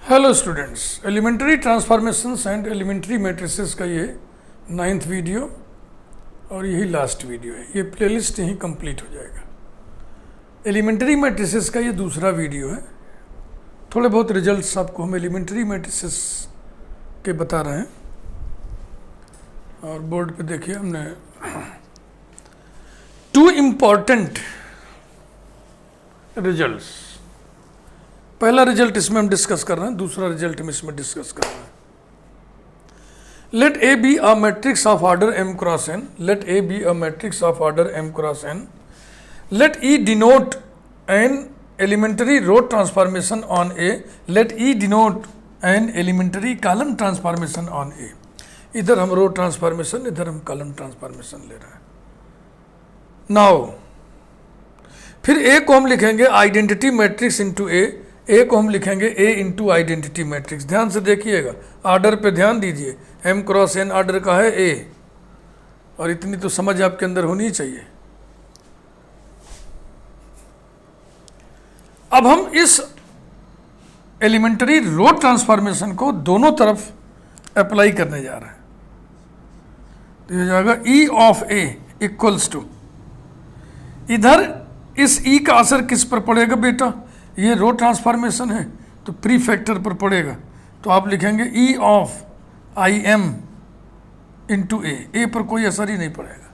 Hello students, elementary transformations and elementary matrices का ये 9th video और यही लास्ट वीडियो है। ये प्लेलिस्ट यहीं कंप्लीट हो जाएगा। एलिमेंट्री मैट्रिसेस का ये दूसरा वीडियो है। थोड़े बहुत रिजल्ट्स आपको हम एलिमेंट्री मैट्रिसेस के बता रहे हैं और बोर्ड पे देखिए हमने 2 इम्पॉर्टेंट रिजल्ट्स। पहला रिजल्ट इसमें हम डिस्कस कर रहे हैं, दूसरा रिजल्ट हम इसमें डिस्कस कर रहे हैं। Let A be a matrix of order m cross n। Let A be a matrix of order m cross n। Let E denote an elementary row transformation on A। Let E denote an elementary column transformation on A। इधर हम रो transformation, इधर हम column transformation ले रहे हैं। Now फिर A को हम लिखेंगे आइडेंटिटी मैट्रिक्स इंटू ए को हम लिखेंगे A इंटू आइडेंटिटी मैट्रिक्स। ध्यान से देखिएगा, ऑर्डर पे ध्यान दीजिए। m क्रॉस n ऑर्डर का है A, और इतनी तो समझ आपके अंदर होनी चाहिए। अब हम इस एलिमेंटरी रो ट्रांसफॉर्मेशन को दोनों तरफ अप्लाई करने जा रहे हैं। तो ये हो जाएगा E of A equals to, इधर इस E का असर किस पर पड़ेगा बेटा? ये रो ट्रांसफॉर्मेशन है तो प्री फैक्टर पर पड़ेगा। तो आप लिखेंगे E of I M into A पर कोई असर ही नहीं पड़ेगा।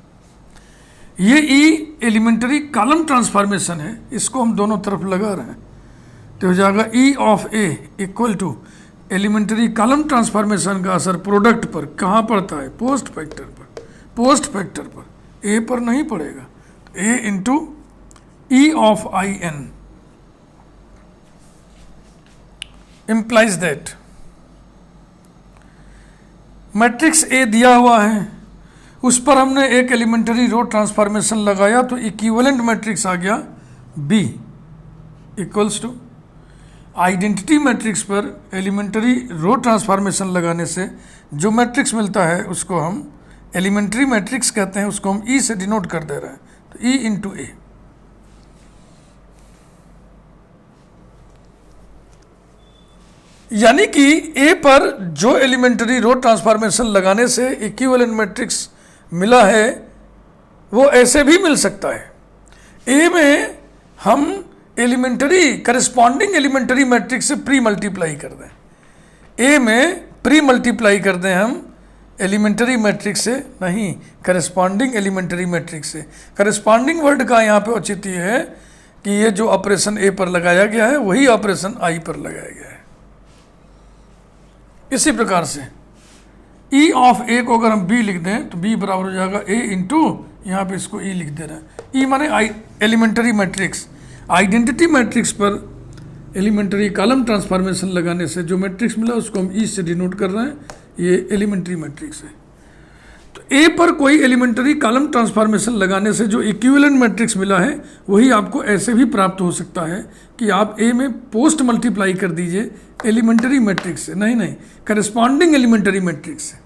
ये E एलिमेंटरी कॉलम ट्रांसफॉर्मेशन है, इसको हम दोनों तरफ लगा रहे हैं। तो हो जाएगा E of A equal to elementary column transformation का असर प्रोडक्ट पर कहाँ पड़ता है? पोस्ट फैक्टर पर। पोस्ट फैक्टर पर A पर नहीं पड़ेगा। तो A into E of I n implies that matrix A दिया हुआ है, उस पर हमने एक एलिमेंटरी रो ट्रांसफॉर्मेशन लगाया तो इक्विवेलेंट मैट्रिक्स आ गया B equals to identity matrix पर एलिमेंटरी रो ट्रांसफॉर्मेशन लगाने से जो मैट्रिक्स मिलता है उसको हम एलिमेंटरी मैट्रिक्स कहते हैं, उसको हम E से डिनोट कर दे रहे हैं। तो E इंटू ए, यानी कि A पर जो एलिमेंटरी रो ट्रांसफॉर्मेशन लगाने से इक्विवेलेंट मैट्रिक्स मिला है वो ऐसे भी मिल सकता है। A में हम एलिमेंटरी करस्पॉन्डिंग एलिमेंटरी मैट्रिक्स से प्री मल्टीप्लाई कर दें। A में प्री मल्टीप्लाई कर दें हम एलिमेंटरी मैट्रिक्स से, नहीं करस्पॉन्डिंग एलिमेंटरी मैट्रिक्स से। करस्पॉन्डिंग वर्ड का यहाँ पे औचित्य है कि ये जो ऑपरेशन A पर लगाया गया है वही ऑपरेशन I पर लगाया गया है। इसी प्रकार से E ऑफ A को अगर हम B लिख दें तो B बराबर हो जाएगा A इंटू, यहाँ पे इसको E लिख दे रहे हैं। E माने एलिमेंटरी मैट्रिक्स। आइडेंटिटी मैट्रिक्स पर एलिमेंटरी कॉलम ट्रांसफॉर्मेशन लगाने से जो मैट्रिक्स मिला उसको हम E से डिनोट कर रहे हैं, ये एलिमेंटरी मैट्रिक्स है। तो A पर कोई एलिमेंटरी कॉलम ट्रांसफॉर्मेशन लगाने से जो इक्विवेलेंट मैट्रिक्स मिला है वही आपको ऐसे भी प्राप्त हो सकता है कि आप A में पोस्ट मल्टीप्लाई कर दीजिए एलिमेंटरी मैट्रिक्स से, नहीं करस्पॉन्डिंग एलिमेंटरी मैट्रिक्स से।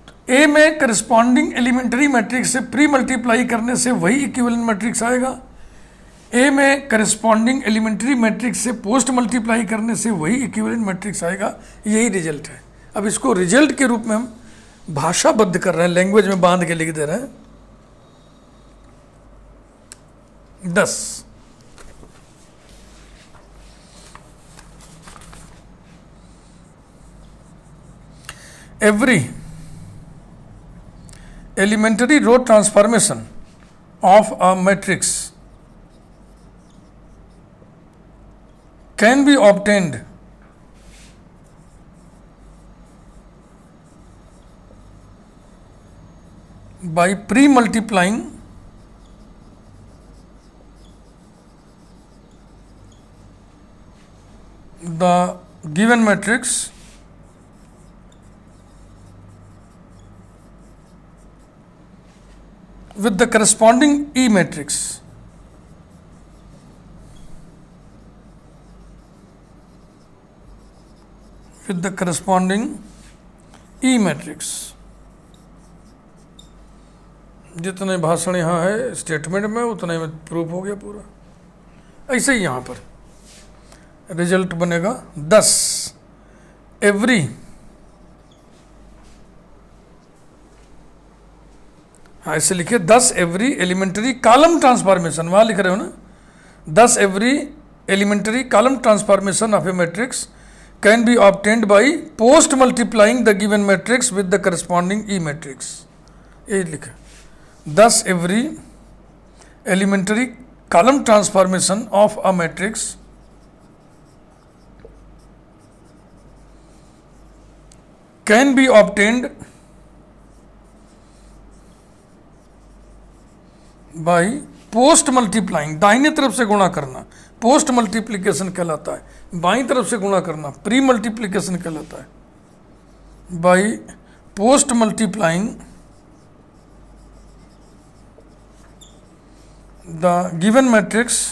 तो A में करस्पॉन्डिंग एलिमेंटरी मैट्रिक्स से प्री मल्टीप्लाई करने से वही इक्विवेलेंट मैट्रिक्स आएगा। A में करस्पॉन्डिंग एलिमेंटरी मैट्रिक्स से पोस्ट मल्टीप्लाई करने से वही इक्विवेलेंट मैट्रिक्स आएगा। यही रिजल्ट है। अब इसको रिजल्ट के रूप में हम भाषाबद्ध कर रहे हैं, लैंग्वेज में बांध के लिख दे रहे हैं। 10 every elementary row transformation of a matrix can be obtained by pre-multiplying the given matrix with the corresponding E matrix. With the corresponding E matrix. जितने भाषण यहाँ है स्टेटमेंट में उतने में प्रूफ हो गया पूरा। ऐसे ही यहाँ पर रिजल्ट बनेगा 10 एवरी ऐसे लिखिए 10 एवरी एलिमेंट्री कॉलम ट्रांसफॉर्मेशन, वहां लिख रहे हो ना, 10 every elementary column transformation of a matrix can be obtained by post multiplying the given matrix with the corresponding E matrix. ये लिखे 10 every elementary column transformation of a matrix can be obtained by post multiplying, दाहिने तरफ से गुणा करना post multiplication कहलाता है, by तरफ से गुणा करना प्री मल्टीप्लीकेशन कहलाता है। By post multiplying the given matrix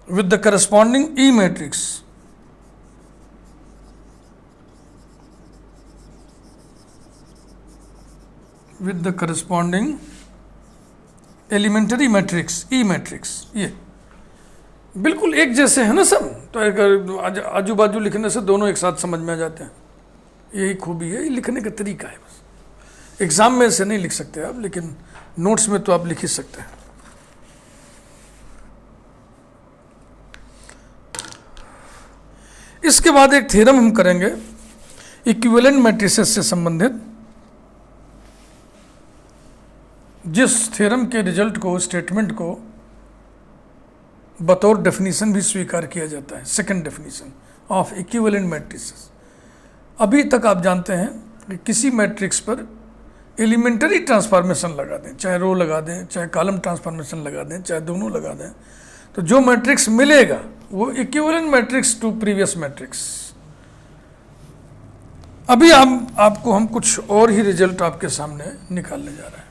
with the corresponding E matrix with the corresponding elementary matrix E matrix। ये बिल्कुल एक जैसे है ना सब, तो आजू बाजू लिखने से दोनों एक साथ समझ में आ जाते हैं। यही खूबी है, ये लिखने का तरीका है। बस एग्जाम में से नहीं लिख सकते आप, लेकिन नोट्स में तो आप लिख ही सकते हैं। इसके बाद एक थ्योरम हम करेंगे इक्विवेलेंट मैट्रिसेस से संबंधित, जिस थ्योरम के रिजल्ट को, स्टेटमेंट को बतौर डेफिनेशन भी स्वीकार किया जाता है, second definition of equivalent matrices. अभी तक आप जानते हैं कि किसी मैट्रिक्स पर एलिमेंटरी ट्रांसफॉर्मेशन लगा दें, चाहे रो लगा दें, चाहे कॉलम ट्रांसफॉर्मेशन लगा दें, चाहे दोनों लगा दें, तो जो मैट्रिक्स मिलेगा वो equivalent matrix to previous matrix. अभी आपको हम कुछ और ही रिजल्ट आपके सामने निकालने जा रहे हैं।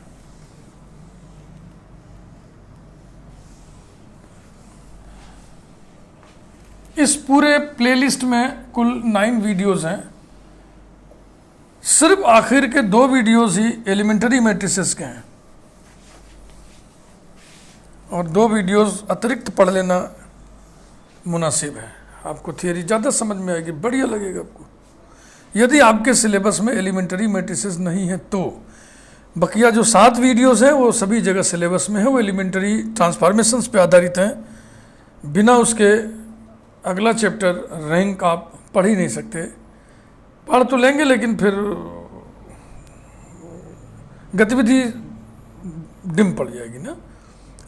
इस पूरे प्लेलिस्ट में कुल 9 वीडियोस हैं, सिर्फ आखिर के 2 वीडियोस ही एलिमेंटरी मैट्रिसेस के हैं, और 2 वीडियोस अतिरिक्त पढ़ लेना मुनासिब है। आपको थियरी ज़्यादा समझ में आएगी, बढ़िया लगेगा आपको। यदि आपके सिलेबस में एलिमेंटरी मैट्रिसेस नहीं है तो बकिया जो 7 वीडियोस हैं वो सभी जगह सिलेबस में है, वो एलिमेंटरी ट्रांसफॉर्मेशंस पे आधारित हैं। बिना उसके अगला चैप्टर रैंक आप पढ़ ही नहीं सकते। पढ़ तो लेंगे लेकिन फिर गतिविधि डिम पड़ जाएगी ना।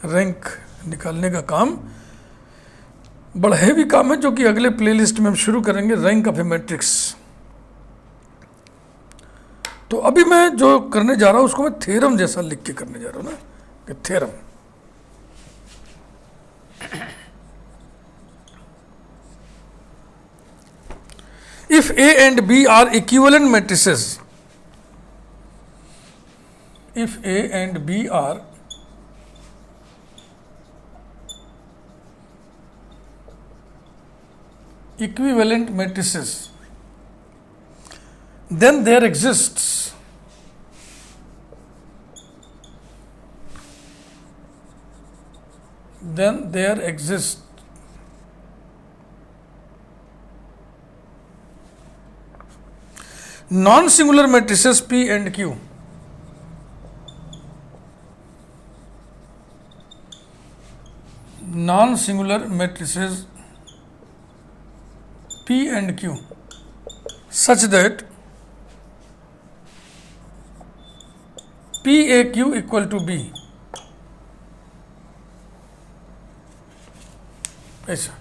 रैंक निकालने का काम बड़ा हैवी काम है, जो कि अगले प्लेलिस्ट में हम शुरू करेंगे, रैंक ऑफ ए मैट्रिक्स। तो अभी मैं जो करने जा रहा हूं उसको मैं थ्योरम जैसा लिख के करने जा रहा हूं ना, कि theorem if A and B are equivalent matrices, if A and B are equivalent matrices, then there exists non-singular matrices P and Q। Non-singular matrices P and Q such that PAQ equal to B, ऐसा।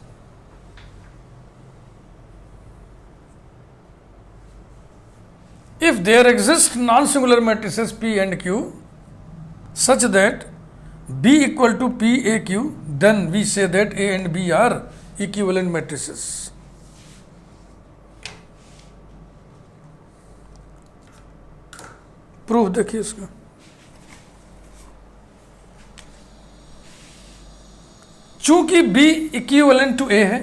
If there exist non-singular matrices P and Q such that B equal to PAQ, then we say that A and B are equivalent matrices। Proof देखिए इसका। चूंकि B equivalent to A है,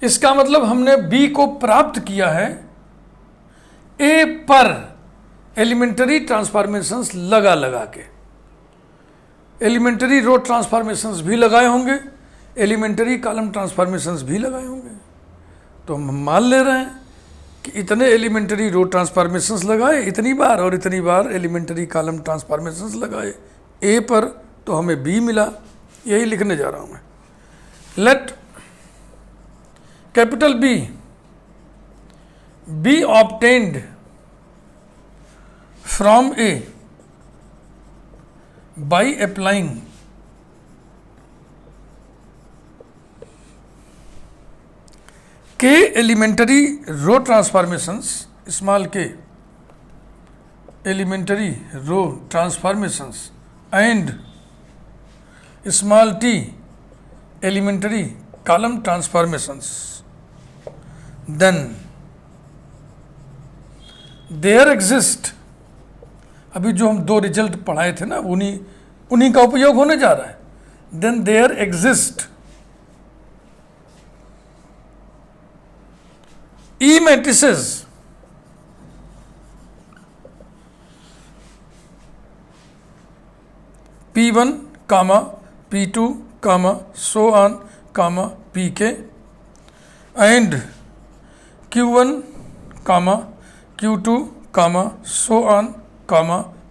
इसका मतलब हमने B को प्राप्त किया है A पर एलिमेंटरी ट्रांसफॉर्मेशंस लगा लगा के। एलिमेंटरी रो ट्रांसफॉर्मेशंस भी लगाए होंगे, एलिमेंटरी कॉलम ट्रांसफॉर्मेशंस भी लगाए होंगे। तो हम मान ले रहे हैं कि इतने एलिमेंटरी रो ट्रांसफॉर्मेशंस लगाए इतनी बार और इतनी बार एलिमेंटरी कॉलम ट्रांसफॉर्मेशंस लगाए ए पर, तो हमें बी मिला। यही लिखने जा रहा हूं मैं। Let capital B be obtained from A by applying k elementary row transformations, small k elementary row transformations and small t elementary column transformations, then there exist, अभी जो हम दो रिजल्ट पढ़ाए थे ना उन्हीं का उपयोग होने जा रहा है। Then there exist E matrices P1, P2, so on, Pk and Q1, Q2, so on,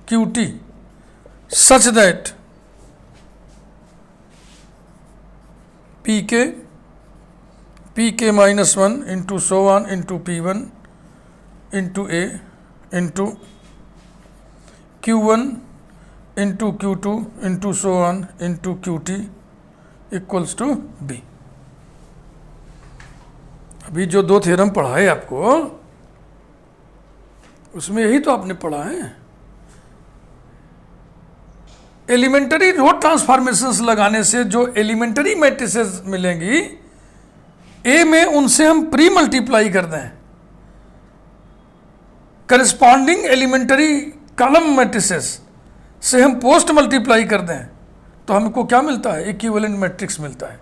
Qt, such that Pk minus 1 into so on into P1 into A into Q1 into Q2 into so on into Qt equals to B। अभी जो दो theorem पढ़ाए आपको उसमें यही तो आपने पढ़ा है। एलिमेंटरी रो ट्रांसफॉर्मेशंस लगाने से जो एलिमेंटरी मैट्रिसेस मिलेंगी ए में, उनसे हम प्री मल्टीप्लाई कर दें करस्पॉन्डिंग एलिमेंटरी कॉलम मैट्रिसेस से हम पोस्ट मल्टीप्लाई कर दें, तो हमको क्या मिलता है? इक्विवेलेंट मैट्रिक्स मिलता है।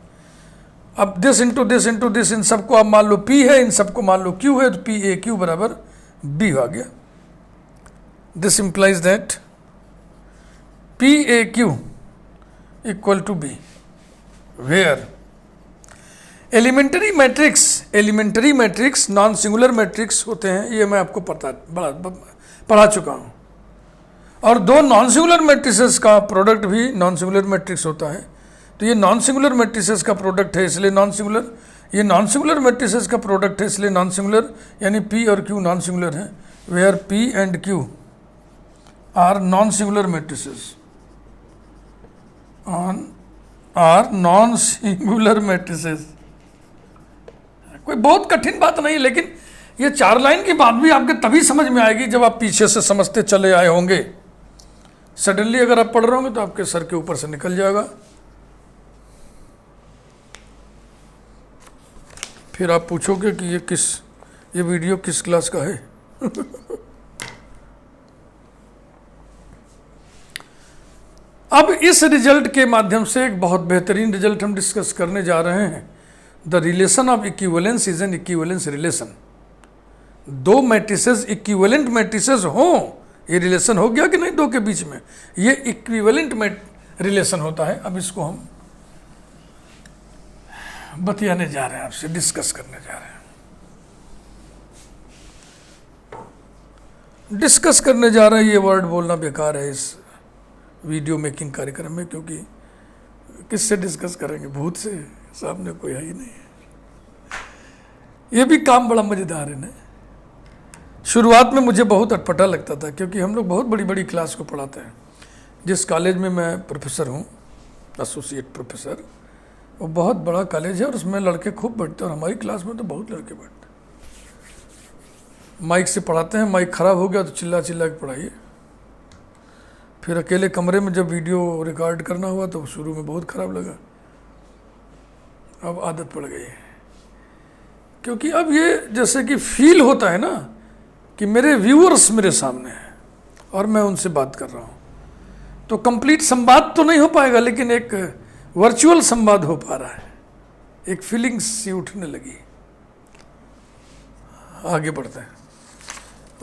अब this into this into this, इन सबको आप मान लो P है, इन सबको मान लो Q है, तो PAQ बराबर B आ गया। This implies that PAQ equal to B, where elementary matrix non singular matrix होते हैं, ये मैं आपको पढ़ा चुका हूँ। और दो नॉन सिंगुलर मैट्रिसेस का प्रोडक्ट भी नॉन सिंगुलर मैट्रिक्स होता है। तो ये नॉन सिंगुलर मैट्रिसेस का प्रोडक्ट है इसलिए नॉन सिंगुलर, ये नॉन सिंगुलर मैट्रिसेस का प्रोडक्ट है इसलिए नॉन सिंगुलर, यानी P और Q नॉन सिंगुलर है। Where P and Q are non singular matrices, are non singular matrices. कोई बहुत कठिन बात नहीं, लेकिन ये 4 लाइन की बात भी आपके तभी समझ में आएगी जब आप पीछे से समझते चले आए होंगे। सडनली अगर आप पढ़ रहे होंगे तो आपके सर के ऊपर से निकल जाएगा। फिर आप पूछोगे कि ये वीडियो किस क्लास का है। अब इस रिजल्ट के माध्यम से एक बहुत बेहतरीन रिजल्ट हम डिस्कस करने जा रहे हैं। The relation of equivalence is an equivalence relation. दो मैट्रिसेस इक्विवेलेंट मैट्रिसेस हों, ये रिलेशन हो गया कि नहीं दो के बीच में, ये इक्विवेलेंट रिलेशन होता है। अब इसको हम बतियाने जा रहे हैं, आपसे डिस्कस करने जा रहे हैं। डिस्कस करने जा रहे हैं, ये वर्ड बोलना बेकार है इस वीडियो मेकिंग कार्यक्रम में, क्योंकि किससे डिस्कस करेंगे? भूत से, सामने कोई है ही नहीं। ये भी काम बड़ा मजेदार है ना। शुरुआत में मुझे बहुत अटपटा लगता था, क्योंकि हम लोग बहुत बड़ी बड़ी क्लास को पढ़ाते हैं। जिस कॉलेज में मैं प्रोफेसर हूँ, एसोसिएट प्रोफेसर, वो बहुत बड़ा कॉलेज है और उसमें लड़के खूब बैठते हैं, और हमारी क्लास में तो बहुत लड़के बैठते हैं। माइक से पढ़ाते हैं, माइक ख़राब हो गया तो चिल्ला चिल्ला के पढ़ाइए। फिर अकेले कमरे में जब वीडियो रिकॉर्ड करना हुआ तो शुरू में बहुत ख़राब लगा, अब आदत पड़ गई है। क्योंकि अब ये जैसे कि फील होता है ना कि मेरे व्यूअर्स मेरे सामने हैं और मैं उनसे बात कर रहा हूँ, तो कंप्लीट संवाद तो नहीं हो पाएगा, लेकिन एक वर्चुअल संवाद हो पा रहा है। एक फीलिंग्स सी उठने लगी। आगे बढ़ते हैं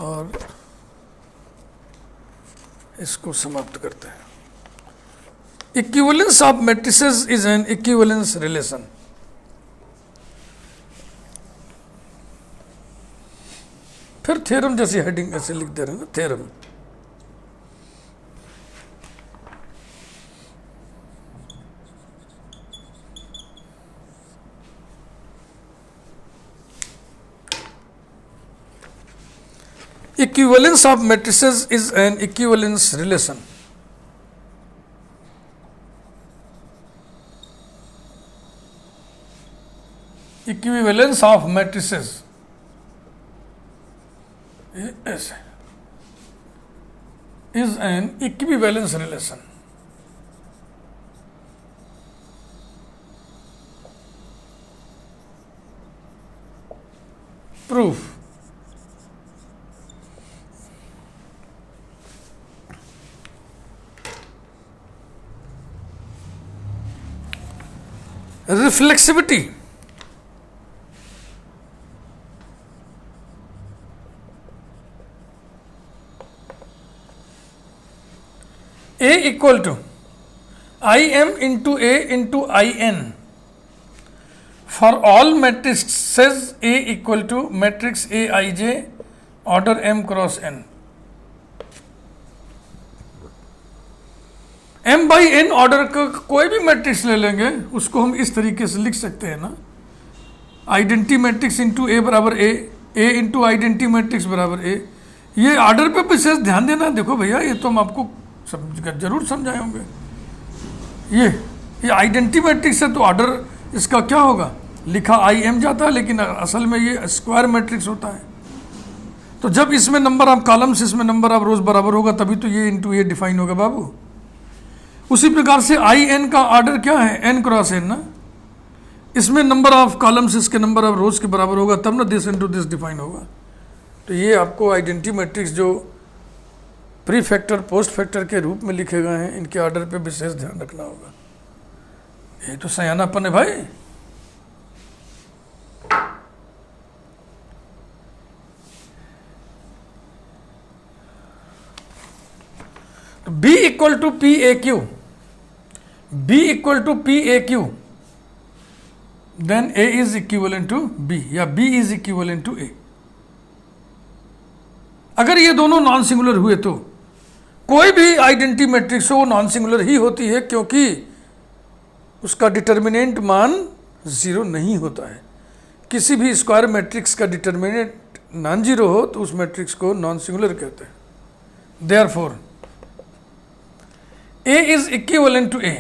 और इसको समाप्त करते हैं। Equivalence of matrices is an equivalence relation. फिर थ्योरम जैसी हेडिंग ऐसे लिख दे रहे हैं ना, theorem. Equivalence of matrices is an equivalence relation. Equivalence of matrices is an equivalence relation. Proof. Reflexivity. A equal to Im into A into In for all matrices A equal to matrix Aij order m cross n. m by n order का कोई भी matrix ले लेंगे, उसको हम इस तरीके से लिख सकते हैं ना, आइडेंटिटी मैट्रिक्स इंटू ए बराबर ए इंटू आइडेंटिटी मैट्रिक्स बराबर ए। ये ऑर्डर पे विशेष ध्यान देना। देखो भैया, ये तो हम आपको जरूर समझाए होंगे। ये आइडेंटिटी मैट्रिक्स है तो ऑर्डर इसका क्या होगा, लिखा आई एम जाता है, लेकिन असल में ये स्क्वायर मैट्रिक्स होता है। तो जब इसमें नंबर ऑफ कॉलम्स, इसमें नंबर ऑफ रोज बराबर होगा, तभी तो ये इंटू ये डिफाइन होगा बाबू। उसी प्रकार से आई एन का ऑर्डर क्या है, एन क्रॉस एन ना, इसमें नंबर ऑफ कॉलम्स इसके नंबर ऑफ रोज के बराबर होगा, तब ना दिस इनटू दिस डिफाइन होगा। तो ये आपको आइडेंटिटी मैट्रिक्स जो प्री फैक्टर पोस्ट फैक्टर के रूप में लिखे गए हैं, इनके ऑर्डर पे विशेष ध्यान रखना होगा। ये तो सयानापन है भाई। B equal to P A Q, B equal to P A Q, then A is equivalent to B या B is equivalent to A। अगर ये दोनों नॉन सिंगुलर हुए तो कोई भी आइडेंटिटी मैट्रिक्स हो नॉन सिंगुलर ही होती है, क्योंकि उसका डिटर्मिनेंट मान 0 नहीं होता है। किसी भी स्क्वायर मैट्रिक्स का डिटर्मिनेंट नॉन जीरो हो तो उस मैट्रिक्स को नॉन सिंगुलर कहते हैं। Therefore A is equivalent to A।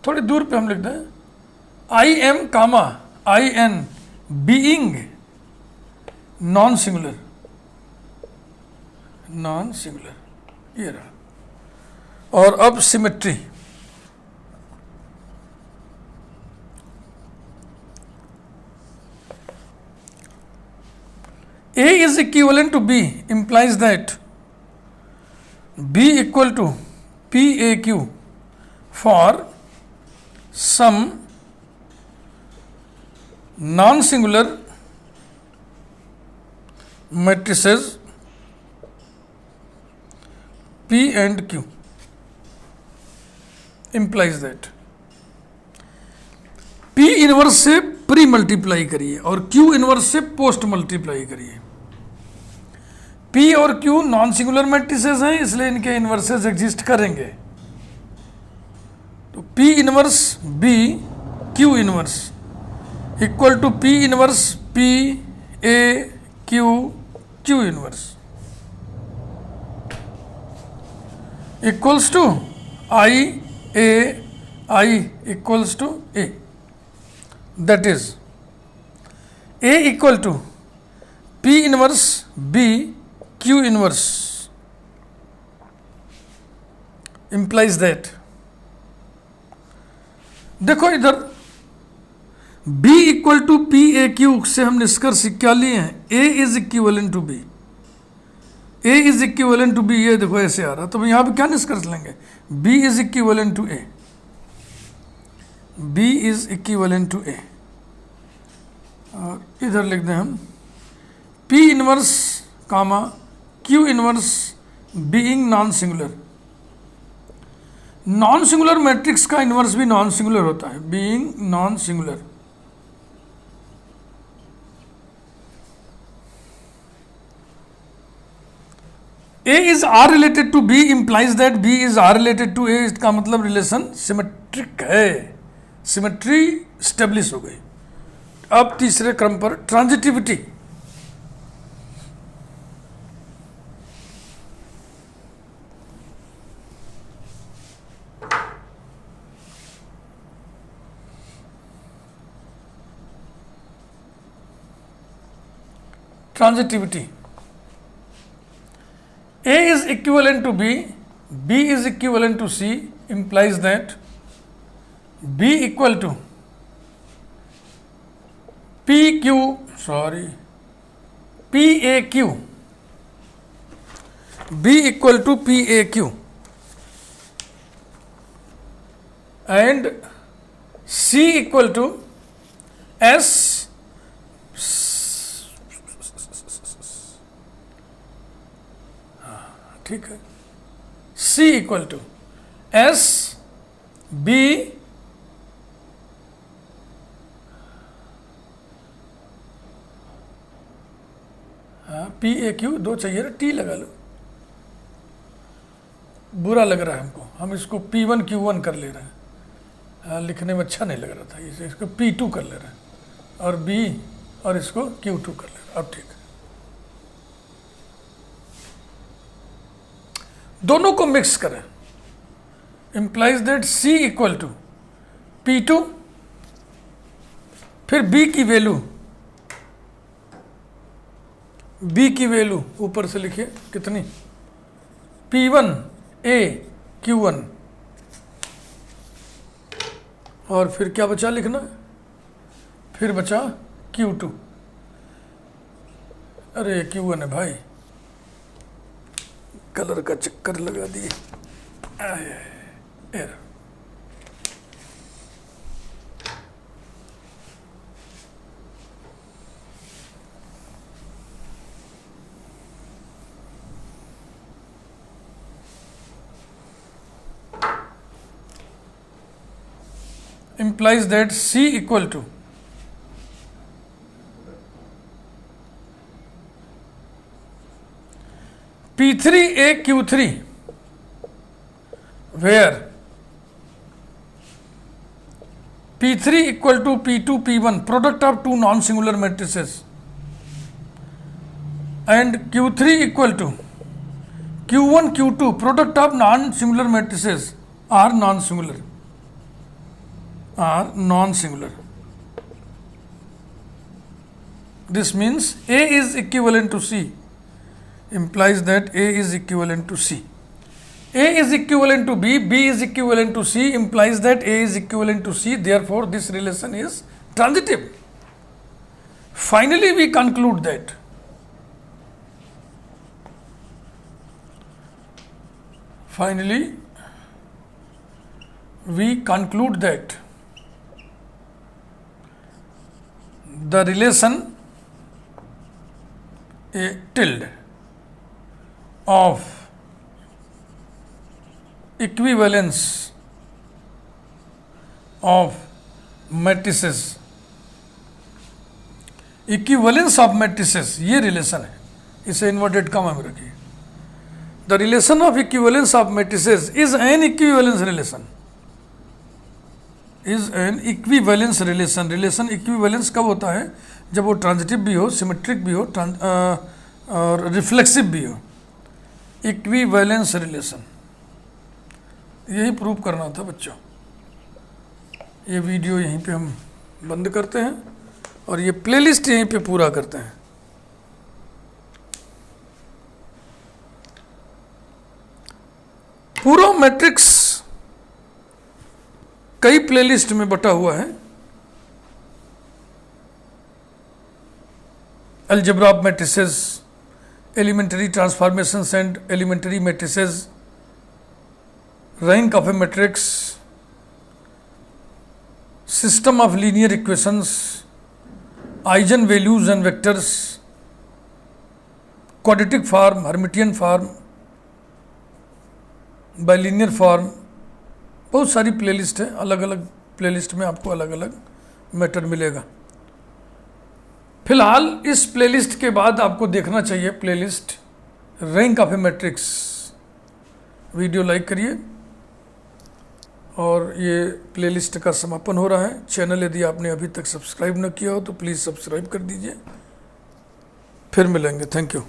थोड़ी दूर पे हम लिख दें I M comma I N being non singular, non singular, ये रहा। और अब symmetry, A is equivalent to B implies that B equal to PAQ for some non-singular matrices P and Q implies that P inverse से pre multiply करिए और Q inverse से post multiply करिए। P और Q नॉन सिंगुलर मैट्रिसेस हैं, इसलिए इनके inverses exist करेंगे। तो P inverse B Q inverse equal to P inverse P A Q Q inverse equals to I equals to A। That is A equal to P inverse B Q inverse implies that, देखो इधर B equal to P A Q से हम निष्कर्ष क्या लिए हैं, A is equivalent to B, A is equivalent to B, ये देखो ऐसे आ रहा। तो यहाँ पे क्या निष्कर्ष लेंगे, B is equivalent to A, B is equivalent to A। और इधर लिख दें हम P इनवर्स कामा Q Q inverse being non singular. Non singular matrix का इनवर्स भी नॉन सिंगुलर होता है, being non singular. A is R related to B implies that B is R related to A, इसका मतलब relation symmetric है, symmetry establish हो गई। अब तीसरे क्रम पर transitivity. Transitivity, A is equivalent to B, B is equivalent to C implies that B equal to PAQ, B equal to PAQ and C equal to S, ठीक है, C equal to S B PAQ, दो चाहिए ना, T लगा लो, बुरा लग रहा है हमको, हम इसको P1 Q1 कर ले रहे हैं, लिखने में अच्छा नहीं लग रहा था, इसे इसको P2 कर ले रहे हैं और B और इसको Q2 कर ले रहे हैं। अब ठीक है, दोनों को मिक्स करें, implies that C equal to P2, फिर B की वैल्यू ऊपर से लिखिए कितनी, P1 A Q1, और फिर क्या बचा लिखना, फिर बचा Q2। अरे Q1 है भाई, कलर का चक्कर लगा दिए। implies that C equal to P3A Q3, where P3 equal to P2 P1, product of two non-singular matrices, and Q3 equal to Q1 Q2, product of non-singular matrices are non-singular. This means A is equivalent to C, implies that A is equivalent to C. A is equivalent to B, B is equivalent to C, implies that A is equivalent to C, therefore this relation is transitive. Finally, we conclude that the relation A tilde of equivalence of matrices, ये relation है, इसे inverted comma में रखिए। The relation of equivalence of matrices is an equivalence relation. Relation equivalence कब होता है, जब वो ट्रांजिटिव भी हो, सिमेट्रिक भी हो और रिफ्लेक्सिव भी हो। इक्विवेलेंस रिलेशन, यही प्रूव करना था बच्चों। ये वीडियो यहीं पे हम बंद करते हैं और ये प्लेलिस्ट यहीं पे पूरा करते हैं। पूरा मैट्रिक्स कई प्लेलिस्ट में बटा हुआ है। Algebra of matrices, elementary transformations and elementary matrices, rank of a matrix, system of linear equations, eigen values and vectors, quadratic form, Hermitian form, bilinear form, बहुत सारी प्लेलिस्ट है। अलग अलग प्लेलिस्ट में आपको अलग अलग मैटर मिलेगा। फिलहाल इस प्लेलिस्ट के बाद आपको देखना चाहिए playlist rank of a matrix. Video like करिए और ये प्लेलिस्ट का समापन हो रहा है। चैनल यदि आपने अभी तक सब्सक्राइब न किया हो तो प्लीज़ सब्सक्राइब कर दीजिए। फिर मिलेंगे। Thank you.